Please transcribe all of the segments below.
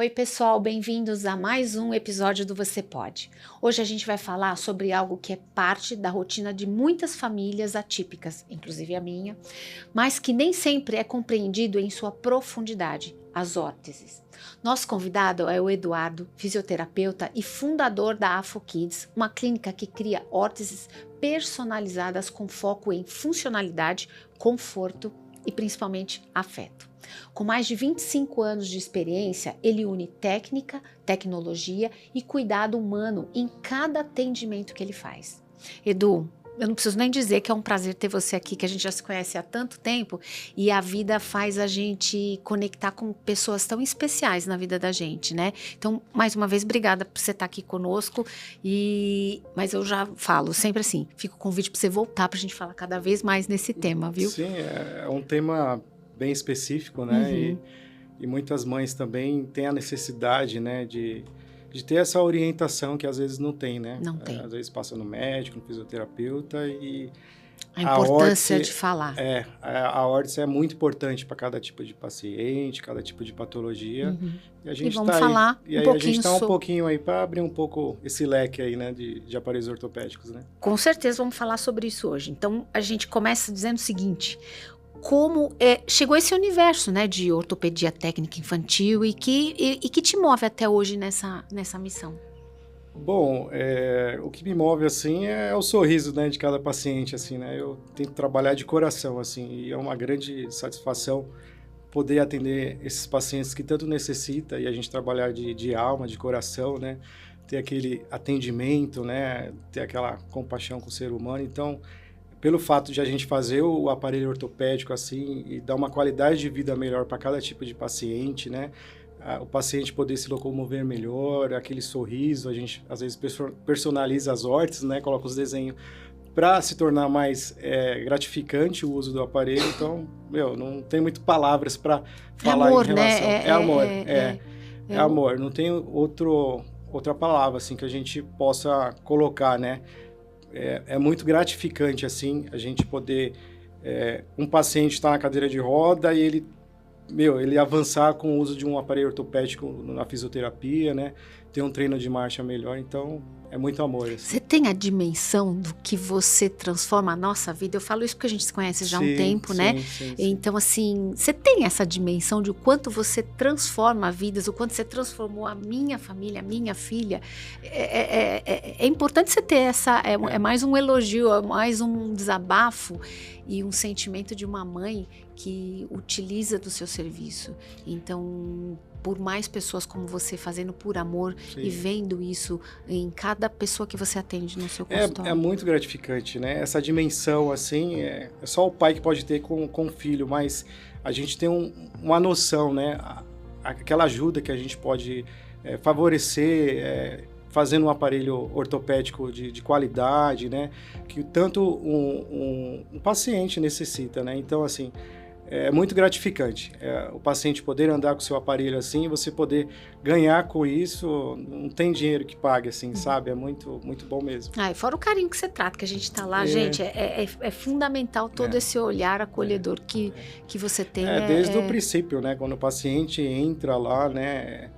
Oi pessoal, bem-vindos a mais um episódio do Você Pode. Hoje a gente vai falar sobre algo que é parte da rotina de muitas famílias atípicas, inclusive a minha, mas que nem sempre é compreendido em sua profundidade, as órteses. Nosso convidado é o Eduardo, fisioterapeuta e fundador da AFOKids, uma clínica que cria órteses personalizadas com foco em funcionalidade, conforto e principalmente afeto. Com mais de 25 anos de experiência, ele une técnica, tecnologia e cuidado humano em cada atendimento que ele faz. Edu, eu não preciso nem dizer que é um prazer ter você aqui, que a gente já se conhece há tanto tempo e a vida faz a gente conectar com pessoas tão especiais na vida da gente, né? Então, mais uma vez, obrigada por você estar aqui conosco. Mas eu já falo sempre assim, fica o convite para você voltar para a gente falar cada vez mais nesse tema, viu? Sim, é um tema bem específico, né? Uhum. E muitas mães também têm a necessidade, né, de ter essa orientação que às vezes não tem, né? Não tem. Às vezes passa no médico, no fisioterapeuta e A importância órtese, de falar. A órtese é muito importante para cada tipo de paciente, cada tipo de patologia. Uhum. E a gente vamos tá falar aí, e um aí pouquinho a gente está um sobre... pouquinho aí para abrir um pouco esse leque aí, né, de aparelhos ortopédicos, né? Com certeza vamos falar sobre isso hoje. Então, a gente começa dizendo o seguinte: como chegou esse universo, né, de ortopedia técnica infantil e que te move até hoje nessa missão? Bom, o que me move, assim, é o sorriso, né, de cada paciente, assim, né? Eu tento trabalhar de coração, assim, e é uma grande satisfação poder atender esses pacientes que tanto necessita e a gente trabalhar de alma, de coração, né? Ter aquele atendimento, né? Ter aquela compaixão com o ser humano. Então, pelo fato de a gente fazer o aparelho ortopédico, assim, e dar uma qualidade de vida melhor para cada tipo de paciente, né? O paciente poder se locomover melhor, aquele sorriso, a gente às vezes personaliza as órteses, né? Coloca os desenhos para se tornar mais gratificante o uso do aparelho. Então, não tem muito palavras para falar amor, em relação... né? É amor, é amor. Não tem outra palavra, assim, que a gente possa colocar, né? É muito gratificante, assim, a gente poder... um paciente está na cadeira de roda e ele avançar com o uso de um aparelho ortopédico na fisioterapia, né? Ter um treino de marcha melhor, então é muito amor. Assim. Você tem a dimensão do que você transforma a nossa vida? Eu falo isso porque a gente se conhece já há um tempo, né? Sim. Então, assim, você tem essa dimensão de o quanto você transforma vidas, o quanto você transformou a minha família, a minha filha. É importante você ter essa... É mais um elogio, é mais um desabafo e um sentimento de uma mãe que utiliza do seu serviço. Então, por mais pessoas como você fazendo por amor e vendo isso em cada pessoa que você atende no seu consultório. É muito gratificante, né? Essa dimensão, assim, é só o pai que pode ter com o filho, mas a gente tem uma noção, né? Aquela ajuda que a gente pode favorecer, fazendo um aparelho ortopédico de qualidade, né? Que tanto um paciente necessita, né? Então, assim... É muito gratificante o paciente poder andar com o seu aparelho assim, você poder ganhar com isso, não tem dinheiro que pague assim, sabe? É muito, muito bom mesmo. E fora o carinho que você trata, que a gente tá lá, gente, é fundamental todo esse olhar acolhedor que você tem. Desde o princípio, né? Quando o paciente entra lá, né?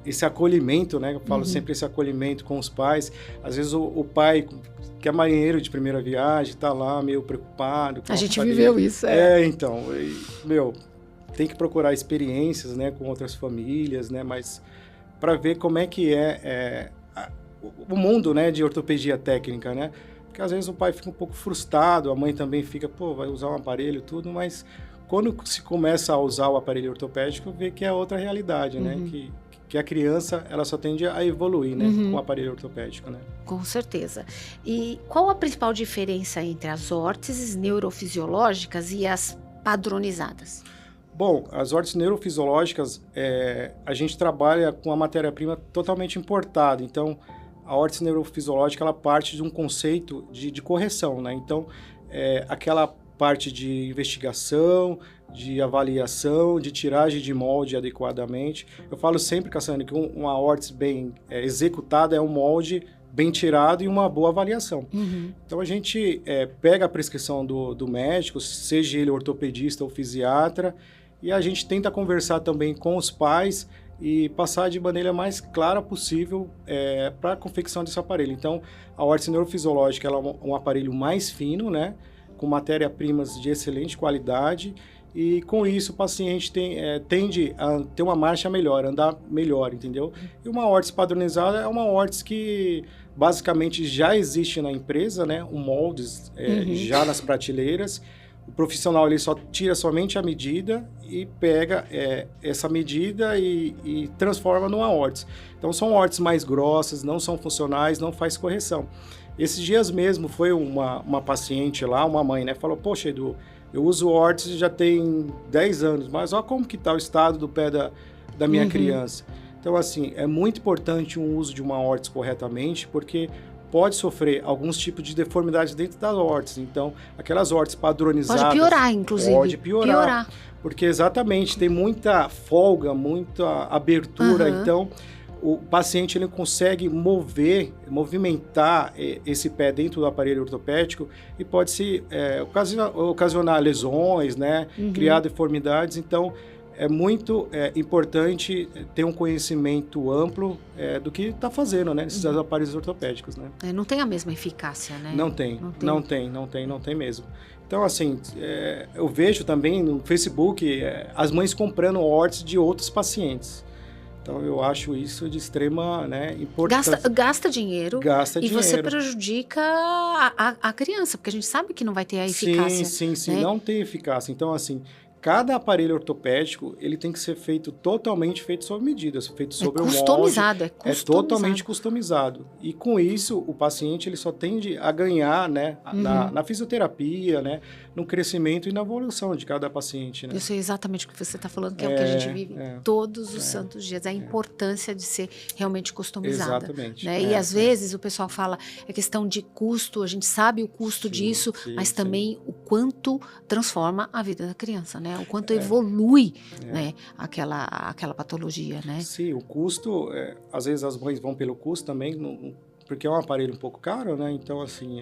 Esse acolhimento, né? Eu falo sempre esse acolhimento com os pais. Às vezes o pai, que é marinheiro de primeira viagem, tá lá meio preocupado. A gente viveu isso, então, tem que procurar experiências, né? Com outras famílias, né? Mas para ver como é que o mundo, né? De ortopedia técnica, né? Porque às vezes o pai fica um pouco frustrado, a mãe também fica, vai usar um aparelho e tudo, mas quando se começa a usar o aparelho ortopédico, vê que é outra realidade, né? Que a criança, ela só tende a evoluir, né? Com o aparelho ortopédico, né? Com certeza. E qual a principal diferença entre as órteses neurofisiológicas e as padronizadas? Bom, as órteses neurofisiológicas, a gente trabalha com a matéria-prima totalmente importada. Então, a órtese neurofisiológica, ela parte de um conceito de correção, né? Então, aquela parte de investigação, de avaliação, de tiragem de molde adequadamente. Eu falo sempre, Cassiane, que uma órtese bem executada é um molde bem tirado e uma boa avaliação. Então, a gente pega a prescrição do médico, seja ele ortopedista ou fisiatra, e a gente tenta conversar também com os pais e passar de maneira mais clara possível para a confecção desse aparelho. Então, a órtese neurofisiológica ela é um aparelho mais fino, né, com matéria-primas de excelente qualidade, e com isso o paciente tende a ter uma marcha melhor, andar melhor, entendeu? E uma órtese padronizada é uma órtese que basicamente já existe na empresa, né, um moldes já nas prateleiras. O profissional ele só tira somente a medida e pega essa medida e transforma numa órtese. Então são órteses mais grossas, não são funcionais, não faz correção. Esses dias mesmo foi uma paciente lá, uma mãe, né, falou: poxa, Edu, eu uso órtese já tem 10 anos, mas olha como que está o estado do pé da minha criança. Então assim, é muito importante o uso de uma órtese corretamente, porque pode sofrer alguns tipos de deformidades dentro das órteses. Então, aquelas órteses padronizadas... Pode piorar, inclusive. Pode piorar. Porque exatamente, tem muita folga, muita abertura. Então, o paciente ele consegue movimentar esse pé dentro do aparelho ortopédico e pode se ocasionar lesões, né? Criar deformidades. Então, é muito importante ter um conhecimento amplo do que está fazendo, né, nesses aparelhos ortopédicos, né? Não tem a mesma eficácia, né? Não tem mesmo. Então, assim, eu vejo também no Facebook as mães comprando órtese de outros pacientes. Então, eu acho isso de extrema, né, importância. Gasta dinheiro. E você prejudica a criança, porque a gente sabe que não vai ter a eficácia. Sim, né? Não tem eficácia. Então, assim, cada aparelho ortopédico, ele tem que ser totalmente feito sob medida, feito sobre o molde. É totalmente customizado. E com isso, o paciente ele só tende a ganhar, né, na fisioterapia, né, no crescimento e na evolução de cada paciente, né? Eu sei exatamente o que você está falando, que é o que a gente vive todos os santos dias, a importância de ser realmente customizada. Exatamente. Né? E às vezes o pessoal fala, é questão de custo, a gente sabe o custo disso, mas também o quanto transforma a vida da criança, né? O quanto evolui né, aquela patologia, né? Sim, o custo, às vezes as mães vão pelo custo também, porque é um aparelho um pouco caro, né? Então, assim,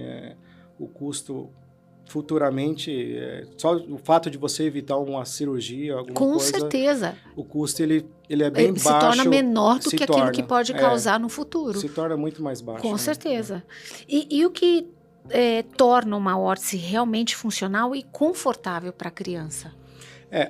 o custo futuramente, só o fato de você evitar uma cirurgia, alguma coisa... Com certeza. O custo, ele é bem baixo. Se torna menor do que aquilo que pode causar no futuro. Se torna muito mais baixo. Com certeza. E o que torna uma órtese realmente funcional e confortável para a criança?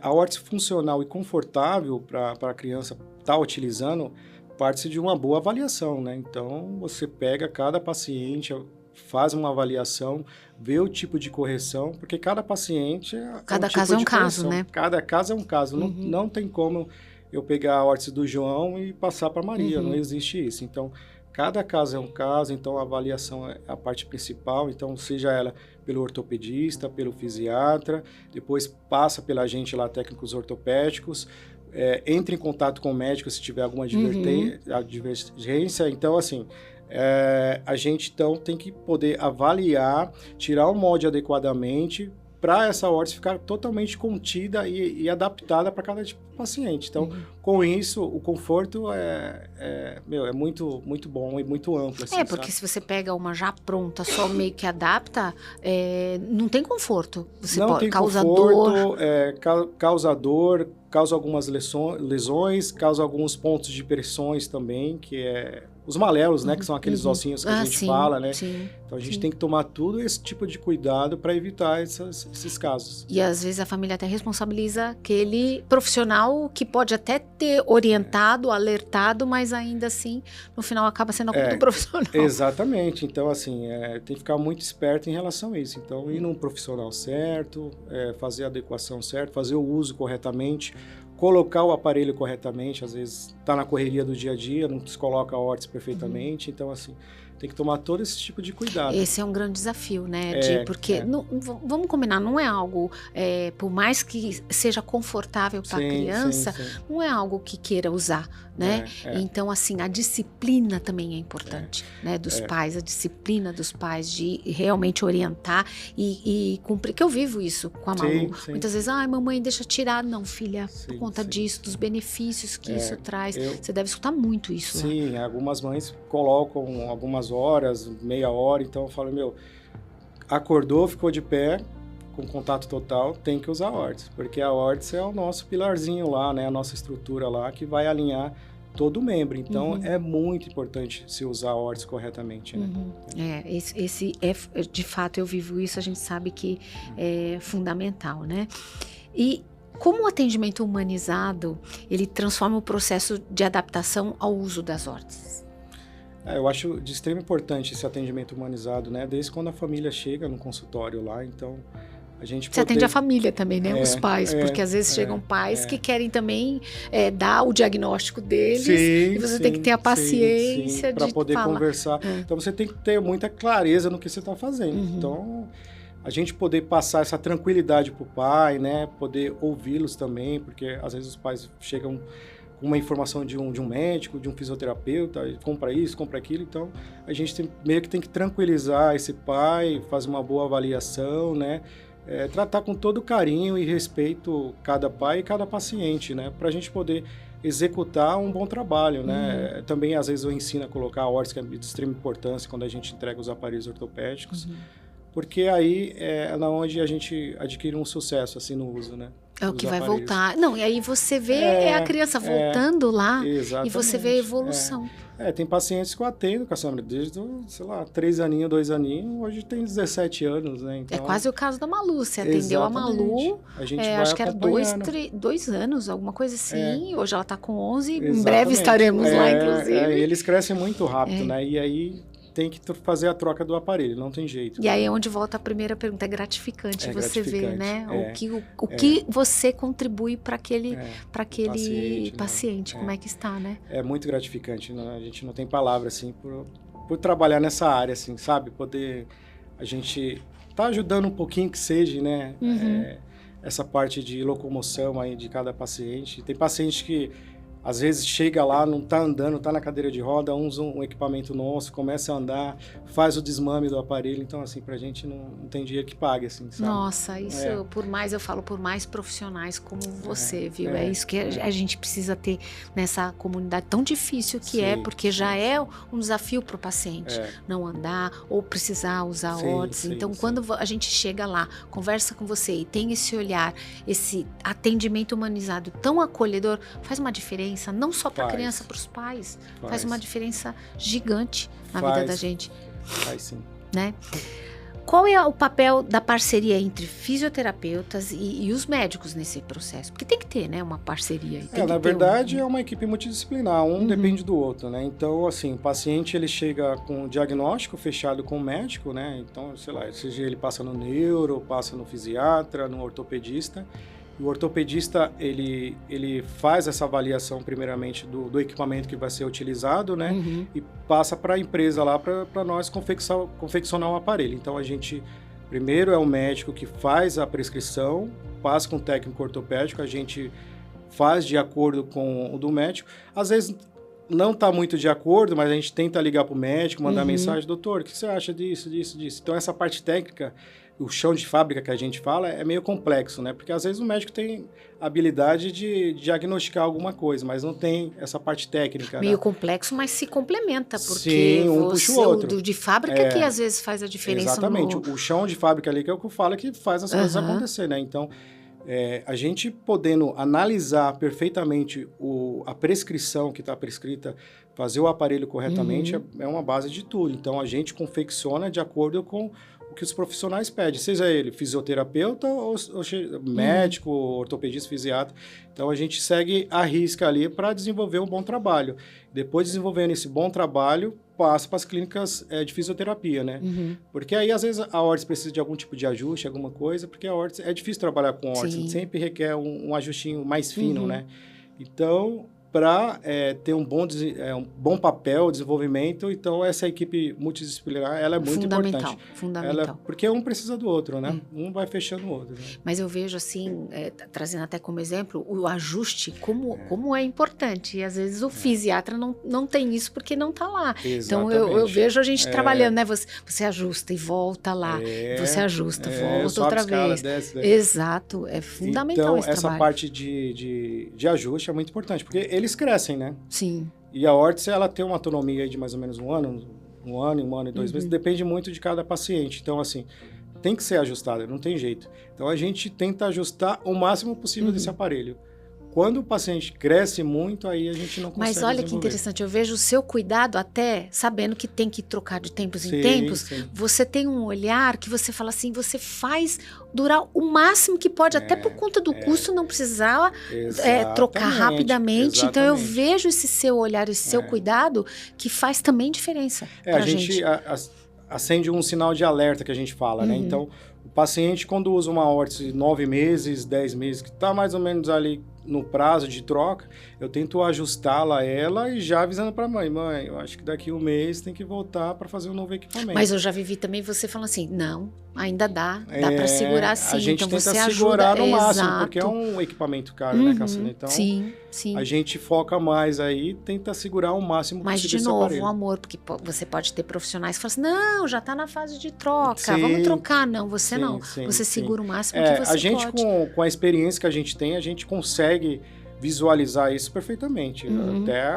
A órtese funcional e confortável para a criança estar utilizando parte de uma boa avaliação, né? Então, você pega cada paciente, faz uma avaliação, vê o tipo de correção, porque cada paciente cada caso é um caso, né? Cada caso é um caso. Não tem como eu pegar a órtese do João e passar para Maria, não existe isso. Então, cada caso é um caso, então a avaliação é a parte principal, então seja ela pelo ortopedista, pelo fisiatra, depois passa pela gente lá, técnicos ortopédicos, entre em contato com o médico se tiver alguma divergência. Então, assim, a gente então tem que poder avaliar, tirar o molde adequadamente para essa órtese ficar totalmente contida e adaptada para cada tipo de paciente. Então, com isso, o conforto é muito, muito bom e muito amplo. Assim, porque se você pega uma já pronta, só meio que adapta, não tem conforto. Você não tem conforto, causa dor, causa algumas lesões, causa alguns pontos de pressões também, que os malelos, né, que são aqueles ossinhos que a gente fala, né? Sim, então a gente tem que tomar todo esse tipo de cuidado para evitar esses casos. E às vezes a família até responsabiliza aquele profissional que pode até ter orientado, alertado, mas ainda assim, no final acaba sendo a culpa do profissional. Exatamente. Então, assim, tem que ficar muito esperto em relação a isso. Então, ir num profissional certo, fazer a adequação certa, fazer o uso corretamente, colocar o aparelho corretamente, às vezes está na correria do dia a dia, não se coloca a órtese perfeitamente, então assim, tem que tomar todo esse tipo de cuidado. Esse é um grande desafio, né? Porque, vamos combinar, não é algo, por mais que seja confortável para a criança, não é algo que queira usar, né? Então, assim, a disciplina também é importante, né? Dos pais, a disciplina dos pais de realmente orientar e cumprir, que eu vivo isso com a Malu. Muitas vezes, mamãe, deixa tirar. Não, filha, por conta disso, dos benefícios que isso traz. Você deve escutar muito isso. Sim, algumas mães colocam algumas horas, meia hora, então eu falo, acordou, ficou de pé, com contato total, tem que usar a órtese, porque a órtese é o nosso pilarzinho lá, né? A nossa estrutura lá que vai alinhar todo o membro. Então, é muito importante se usar a órtese corretamente, né? De fato, eu vivo isso, a gente sabe que é fundamental, né? E como o atendimento humanizado, ele transforma o processo de adaptação ao uso das órteses? Eu acho de extrema importância esse atendimento humanizado, né? Desde quando a família chega no consultório lá, então a gente Você atende a família também, né? Os pais, porque às vezes chegam pais que querem também dar o diagnóstico deles e você tem que ter a paciência para poder falar. Conversar. Então você tem que ter muita clareza no que você está fazendo. Então a gente poder passar essa tranquilidade para o pai, né? Poder ouvi-los também, porque às vezes os pais chegam com uma informação de um médico, de um fisioterapeuta, compra isso, compra aquilo. Então a gente meio que tem que tranquilizar esse pai, fazer uma boa avaliação, né? Tratar com todo carinho e respeito cada pai e cada paciente, né? Para a gente poder executar um bom trabalho, né? Também, às vezes, eu ensino a colocar a órtese, que é de extrema importância quando a gente entrega os aparelhos ortopédicos, porque aí é onde a gente adquire um sucesso, assim, no uso, né? É o que vai voltar. Não, e aí você vê a criança voltando lá e você vê a evolução. Tem pacientes que eu atendo, Cassandra, desde, sei lá, 3 aninhos, 2 aninhos, hoje tem 17 anos, né? Então, é quase o caso da Malu. Você atendeu a Malu, a gente vai acho que era 2 anos, alguma coisa assim. Hoje ela está com 11, em breve estaremos lá, inclusive. Eles crescem muito rápido, né? E aí tem que fazer a troca do aparelho, não tem jeito. E aí é onde volta a primeira pergunta, é gratificante você ver, né? O que você contribui para aquele paciente, como é que está, né? É muito gratificante, né? A gente não tem palavra, assim, por trabalhar nessa área, assim, sabe? Poder a gente tá ajudando um pouquinho que seja, né? Essa parte de locomoção aí de cada paciente. Tem paciente que às vezes chega lá, não está andando, está na cadeira de roda, usa um equipamento nosso, começa a andar, faz o desmame do aparelho. Então, assim, pra gente não tem dinheiro que pague, assim, sabe? Nossa, isso, eu falo por mais profissionais como você, viu? É isso que a gente precisa ter nessa comunidade tão difícil que porque já é um desafio pro paciente não andar ou precisar usar órtese. Então, quando a gente chega lá, conversa com você e tem esse olhar, esse atendimento humanizado tão acolhedor, faz uma diferença. Não só para a criança, para os pais. Faz uma diferença gigante na vida da gente. Faz sim. Né? Qual é o papel da parceria entre fisioterapeutas e os médicos nesse processo? Porque tem que ter, né, uma parceria. Na verdade, é uma equipe multidisciplinar. Um depende do outro, né? Então, assim, o paciente, ele chega com o diagnóstico fechado com o médico, né? Então, sei lá, seja ele passa no neuro, passa no fisiatra, no ortopedista. O ortopedista, ele faz essa avaliação, primeiramente, do equipamento que vai ser utilizado, né? E passa para a empresa lá para nós confeccionar um aparelho. Então, a gente, primeiro é o médico que faz a prescrição, passa com o técnico ortopédico, a gente faz de acordo com o do médico. Às vezes, não está muito de acordo, mas a gente tenta ligar para o médico, mandar mensagem, doutor, o que você acha disso? Então, essa parte técnica, o chão de fábrica que a gente fala, é meio complexo, né? Porque às vezes o médico tem a habilidade de diagnosticar alguma coisa, mas não tem essa parte técnica. Meio complexo, mas se complementa, porque puxa o outro. De fábrica que às vezes faz a diferença. Exatamente, o chão de fábrica ali que é o que eu falo que faz as coisas acontecer, né? Então, a gente podendo analisar perfeitamente a prescrição que está prescrita, fazer o aparelho corretamente, é uma base de tudo. Então, a gente confecciona de acordo com o que os profissionais pedem, seja ele fisioterapeuta ou médico, ortopedista, fisiatra. Então, a gente segue a risca ali para desenvolver um bom trabalho. Depois, desenvolvendo esse bom trabalho, passa para as clínicas de fisioterapia, né? Porque aí, às vezes, a órtese precisa de algum tipo de ajuste, alguma coisa, porque a órtese é difícil trabalhar com órtese, sempre requer um ajustinho mais fino, né? Então, para ter um bom papel, desenvolvimento, então essa equipe multidisciplinar, ela é muito importante. Fundamental. Porque um precisa do outro, né? Um vai fechando o outro. Né? Mas eu vejo assim, trazendo até como exemplo, o ajuste, como é importante. E às vezes o fisiatra não tem isso porque não está lá. Exatamente. Então eu vejo a gente trabalhando, né? Você ajusta e volta lá. Você ajusta, volta outra vez. Desce. Exato, é fundamental esse trabalho. Então, essa parte de ajuste é muito importante, porque eles crescem, né? Sim. E a órtese, ela tem uma autonomia aí de mais ou menos um ano e 2 meses, depende muito de cada paciente. Então, assim, tem que ser ajustada, não tem jeito. Então a gente tenta ajustar o máximo possível desse aparelho. Quando o paciente cresce muito, aí a gente não consegue Mas olha que desenvolver. interessante, eu vejo o seu cuidado até, sabendo que tem que trocar de tempos em Sim, tempos, sim. você tem um olhar que você fala assim, você faz durar o máximo que pode, até por conta do custo, não precisar trocar Exatamente, rapidamente. Então eu exatamente. vejo esse seu olhar, esse seu cuidado, que faz também diferença pra A gente acende um sinal de alerta que a gente fala, né? Então, o paciente, quando usa uma órtese 9 meses, 10 meses, que está mais ou menos ali no prazo de troca, eu tento ajustá-la ela e já avisando para a mãe, eu acho que daqui um mês tem que voltar para fazer um novo equipamento. Mas eu já vivi também você falando assim, não, ainda dá para segurar sim. A gente então tenta você segurar ajuda, no máximo, exato. porque é um equipamento caro, né, Cassandra? Então, sim, sim. a gente foca mais aí, tenta segurar o máximo Mas, possível de esse novo, aparelho. o amor, porque você pode ter profissionais que falam assim, não, já está na fase de troca, Sim, vamos trocar. Não, você não. Sim, você sim. segura o máximo que você A gente, pode. com a experiência que a gente tem, a gente consegue visualizar isso perfeitamente. Até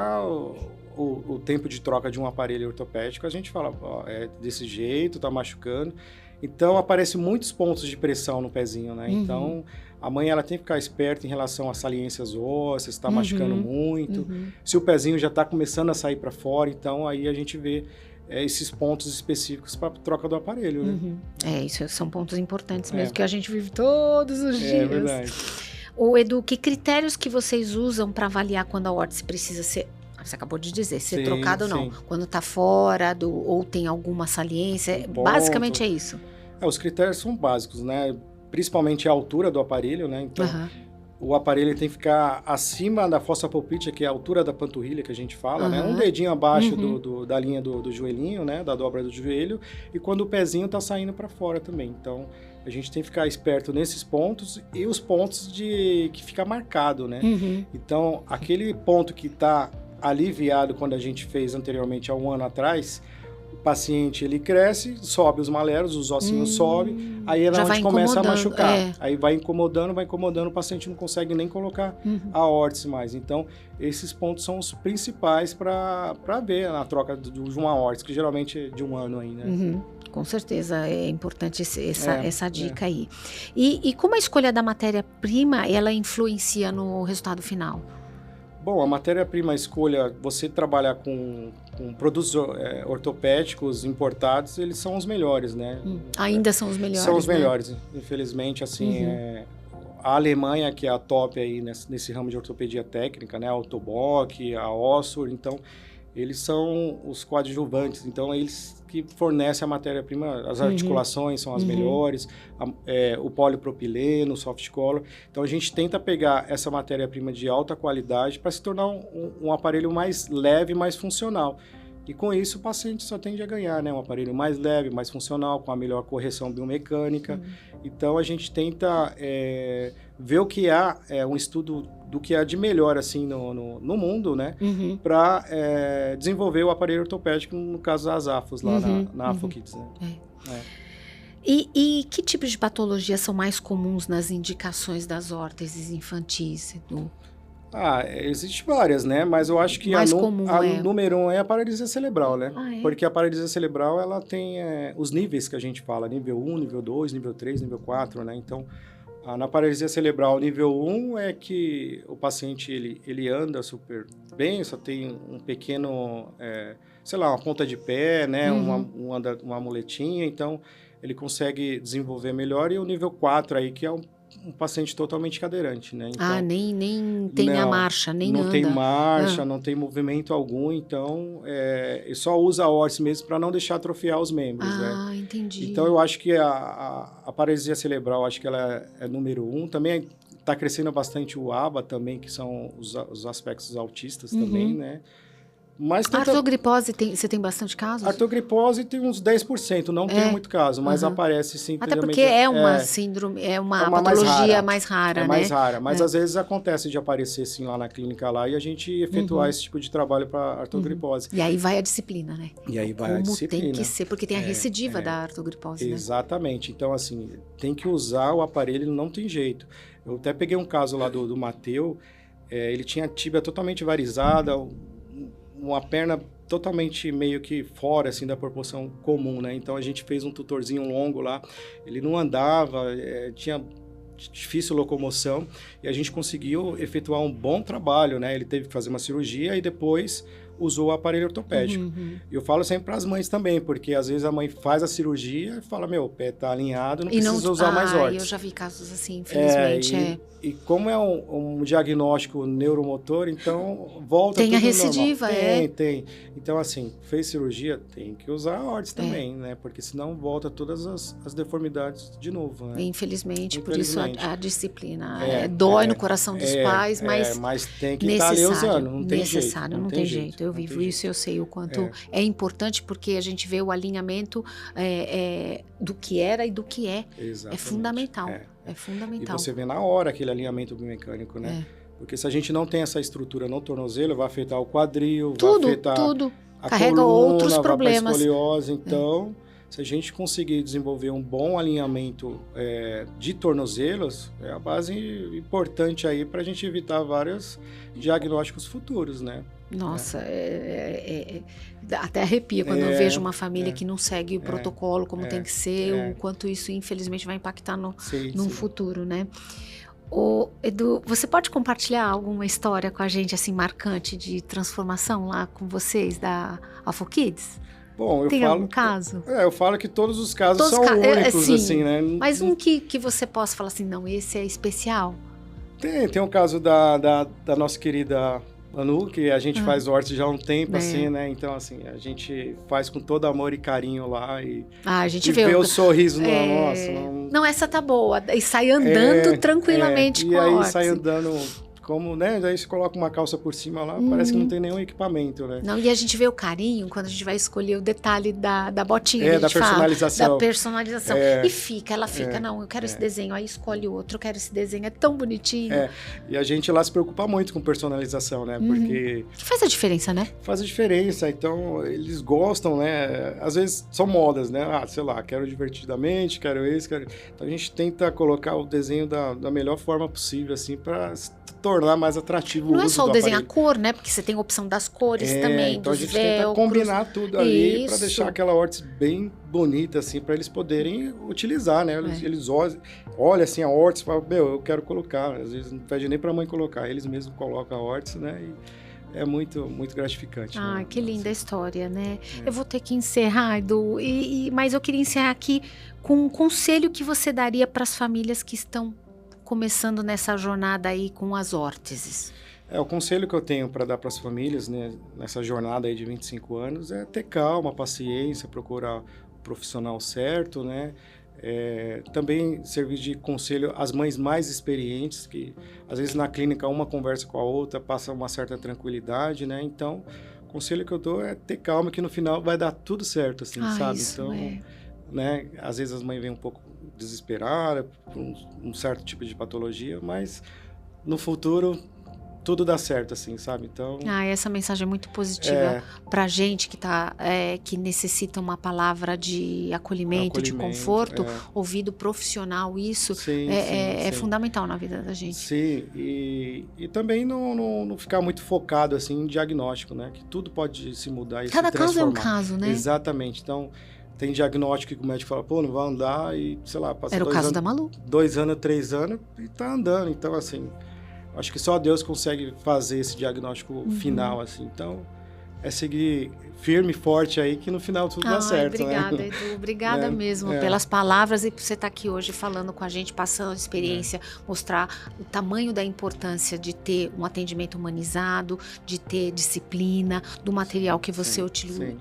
o tempo de troca de um aparelho ortopédico, a gente fala, é desse jeito, tá machucando. Então, aparecem muitos pontos de pressão no pezinho, né? Então, a mãe ela tem que ficar esperta em relação às saliências ósseas, se está machucando muito. Se o pezinho já está começando a sair para fora, então aí a gente vê esses pontos específicos para troca do aparelho, né? Isso são pontos importantes mesmo, que a gente vive todos os dias. É verdade. Ô, Edu, que critérios que vocês usam para avaliar quando a órtese precisa ser, você acabou de dizer, ser trocada ou não? Quando está fora ou tem alguma saliência, basicamente é isso. Os critérios são básicos, né? Principalmente a altura do aparelho, né? Então, o aparelho tem que ficar acima da fossa palpite, que é a altura da panturrilha que a gente fala, né? Um dedinho abaixo da linha do joelhinho, né? Da dobra do joelho, e quando o pezinho está saindo para fora também. Então, a gente tem que ficar esperto nesses pontos e os pontos que fica marcado, né? Então, aquele ponto que está aliviado quando a gente fez anteriormente há um ano atrás, o paciente ele cresce, sobe os maléros, os ossinhos sobem, aí é onde começa a machucar. Aí vai incomodando, o paciente não consegue nem colocar a órtese mais. Então, esses pontos são os principais para ver na troca de uma órtese, que geralmente é de um ano aí, né? Com certeza, é importante essa dica aí. E como a escolha da matéria-prima, ela influencia no resultado final? Bom, a matéria-prima escolha, você trabalhar com produtos ortopédicos importados, eles são os melhores, né? Ainda são os melhores, São os né? melhores, infelizmente, assim, a Alemanha, que é a top aí nesse ramo de ortopedia técnica, né? A Ottobock, a Ossur, então, eles são os coadjuvantes, então, eles que fornecem a matéria-prima, as articulações são as melhores, o polipropileno, o soft color. Então, a gente tenta pegar essa matéria-prima de alta qualidade para se tornar um aparelho mais leve, mais funcional. E com isso o paciente só tende a ganhar, né? Um aparelho mais leve, mais funcional, com a melhor correção biomecânica. Então a gente tenta ver o que há, um estudo do que há de melhor assim no mundo, né? Para desenvolver o aparelho ortopédico, no caso das AFOS, lá na AFOKids, né? E que tipos de patologias são mais comuns nas indicações das órteses infantis, Edu? Existem várias, né? Mas eu acho que a número 1 é a paralisia cerebral, né? Porque a paralisia cerebral, ela tem os níveis que a gente fala, nível 1, nível 2, nível 3, nível 4, né? Então, na paralisia cerebral, nível 1 é que o paciente, ele anda super bem, só tem um pequeno, sei lá, uma ponta de pé, né? Uma muletinha, então ele consegue desenvolver melhor. E o nível 4 aí, que é um paciente totalmente cadeirante, né? Então, nem tem a marcha, nem anda. Não tem marcha, não tem movimento algum, então ele só usa a órtese mesmo para não deixar atrofiar os membros, né? Entendi. Então eu acho que a paralisia cerebral, acho que ela é número 1. Também está crescendo bastante o ABA também, que são os aspectos autistas também, né? Mas artrogripose, você tem bastante casos? Artrogripose tem uns 10%, não tem muito caso, mas aparece sim. Até porque é uma síndrome, é uma patologia mais rara, né? É mais rara, mas às vezes acontece de aparecer sim lá na clínica lá e a gente efetuar esse tipo de trabalho para artrogripose. E aí vai a disciplina, né? E aí vai a disciplina. Tem que ser, porque tem a recidiva da artrogripose, né? Exatamente. Então, assim, tem que usar o aparelho, não tem jeito. Eu até peguei um caso lá do Mateu, ele tinha a tíbia totalmente varizada, uma perna totalmente meio que fora, assim, da proporção comum, né? Então, a gente fez um tutorzinho longo lá, ele não andava, tinha difícil locomoção, e a gente conseguiu efetuar um bom trabalho, né? Ele teve que fazer uma cirurgia e depois usou o aparelho ortopédico. E eu falo sempre para as mães também, porque às vezes a mãe faz a cirurgia e fala, meu, o pé tá alinhado, não precisa usar mais órtese. Eu já vi casos assim, infelizmente. E como é um diagnóstico neuromotor, então volta tem tudo a recidiva, normal. Tem. Então, assim, fez cirurgia, tem que usar a órtese também, né? Porque senão volta todas as deformidades de novo, né? Infelizmente, por isso a disciplina dói no coração dos pais, mas tem que estar ali usando, não tem jeito. Não tem jeito. Eu vivo isso, eu sei o quanto é importante, porque a gente vê o alinhamento do que era e do que é. Exatamente. É fundamental. É fundamental. E você vê na hora aquele alinhamento biomecânico, né? Porque se a gente não tem essa estrutura no tornozelo, vai afetar o quadril, vai afetar a carrega coluna, outros problemas. Vai pra escoliose. Então, se a gente conseguir desenvolver um bom alinhamento de tornozelos, é a base importante aí para a gente evitar vários diagnósticos futuros, né? Nossa, até arrepia quando eu vejo uma família que não segue o protocolo como tem que ser, o quanto isso, infelizmente, vai impactar no futuro, né? Edu, você pode compartilhar alguma história com a gente, assim, marcante de transformação lá com vocês, da AlphaKids? Bom, tem algum caso? Eu falo que todos os casos são únicos, assim, né? Mas um que você possa falar assim, não, esse é especial? Tem um caso da nossa querida Anu, que a gente faz órtese já há um tempo, assim, né? Então, assim, a gente faz com todo amor e carinho lá e a gente vê o sorriso no nosso. Não, essa tá boa. E sai andando tranquilamente com a órtese. E aí sai andando... Como, né? Daí você coloca uma calça por cima lá, parece que não tem nenhum equipamento, né? Não, e a gente vê o carinho quando a gente vai escolher o detalhe da botinha. Da personalização. Da personalização. E ela fica, não, eu quero esse desenho, aí escolhe o outro, eu quero esse desenho, é tão bonitinho. E a gente lá se preocupa muito com personalização, né? Porque... Que faz a diferença, né? Faz a diferença, então eles gostam, né? Às vezes são modas, né? Sei lá, quero divertidamente, quero esse, quero... Então a gente tenta colocar o desenho da melhor forma possível, assim, para tornar mais atrativo o uso do Não é só o desenho, aparelho. a cor, né? Porque você tem a opção das cores também, então dos a gente velcros. tenta combinar tudo ali para deixar aquela órtese bem bonita, assim, para eles poderem utilizar, né? Eles olham assim a órtese e falam, eu quero colocar. Às vezes não pede nem para a mãe colocar, eles mesmos colocam a órtese, né? E é muito, muito gratificante. Ah, né? que linda a história, né? Eu vou ter que encerrar, Edu, mas eu queria encerrar aqui com um conselho que você daria para as famílias que estão começando nessa jornada aí com as órteses. O conselho que eu tenho para dar para as famílias, né, nessa jornada aí de 25 anos, é ter calma, paciência, procurar o profissional certo, né? Também servir de conselho às mães mais experientes, que às vezes na clínica uma conversa com a outra, passa uma certa tranquilidade, né? Então, o conselho que eu dou é ter calma, que no final vai dar tudo certo, assim, sabe? Então, né, às vezes as mães vêm um pouco desesperada por um certo tipo de patologia, mas no futuro tudo dá certo, assim, sabe? Então... essa mensagem é muito positiva pra gente que necessita uma palavra de acolhimento, de conforto, ouvido profissional, isso é fundamental na vida da gente. Sim, e também não ficar muito focado, assim, em diagnóstico, né? Que tudo pode se mudar e Cada se transformar. caso é um caso, né? Exatamente, então... Tem diagnóstico que o médico fala, não vai andar e, sei lá, passa 2 anos... Era o caso da Malu. 2 anos, 3 anos e tá andando. Então, assim, acho que só Deus consegue fazer esse diagnóstico final, assim. Então, é seguir firme e forte aí, que no final tudo dá certo, obrigada, né? Edu, obrigada mesmo pelas palavras e por você estar aqui hoje falando com a gente, passando a experiência, mostrar o tamanho da importância de ter um atendimento humanizado, de ter disciplina, do material que você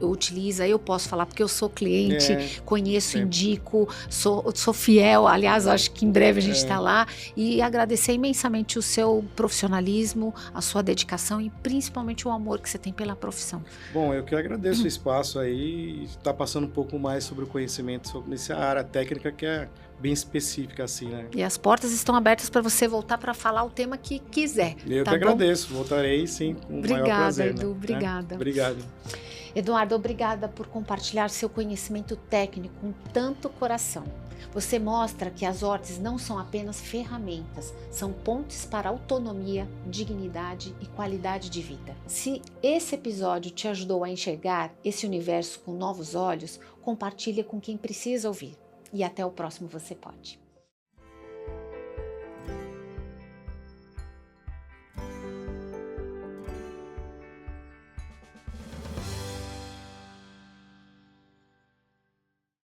utiliza. Eu posso falar porque eu sou cliente, conheço, indico, sou fiel, aliás, acho que em breve a gente está lá, e agradecer imensamente o seu profissionalismo, a sua dedicação e principalmente o amor que você tem pela profissão. Bom, eu que agradeço o espaço aí e estar passando um pouco mais sobre o conhecimento sobre essa área técnica que é bem específica, assim, né? E as portas estão abertas para você voltar para falar o tema que quiser. Eu que agradeço, voltarei sim, com o maior prazer. Edu, né? obrigada. Obrigado. Eduardo, obrigada por compartilhar seu conhecimento técnico com tanto coração. Você mostra que as hortes não são apenas ferramentas, são pontes para autonomia, dignidade e qualidade de vida. Se esse episódio te ajudou a enxergar esse universo com novos olhos, compartilha com quem precisa ouvir. E até o próximo Você Pode.